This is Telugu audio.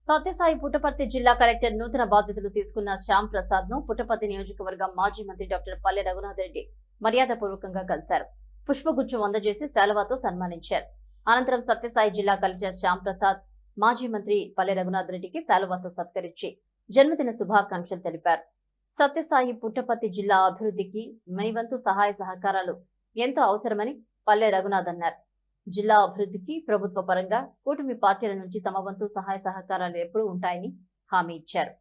సత్యసాయి పుట్టపర్తి జిల్లా కలెక్టర్ నూతన బాధ్యతలు తీసుకున్న శ్యామ్ ప్రసాద్ ను పుట్టపర్తి నియోజకవర్గం మాజీ మంత్రి డాక్టర్ పల్లె రఘునాథ్ రెడ్డి మర్యాదపూర్వకంగా కలిశారు. పుష్పగుచ్చం అందజేసి శాలువాతో సన్మానించారు. అనంతరం సత్యసాయి జిల్లా కలెక్టర్ శ్యామ్ ప్రసాద్ మాజీ మంత్రి పల్లె రఘునాథ్ రెడ్డికి శాలువాతో సత్కరించి జన్మదిన శుభాకాంక్షలు తెలిపారు. సత్యసాయి పుట్టపర్తి జిల్లా అభివృద్ధికి మీ వంతు సహాయ సహకారాలు ఎంతో అవసరమని పల్లె రఘునాథ్ అన్నారు. జిల్లా అభివృద్ధికి ప్రభుత్వ పరంగా కూటమి పార్టీల నుంచి తమ వంతు సహాయ సహకారాలు ఎప్పుడూ ఉంటాయని హామీ ఇచ్చారు.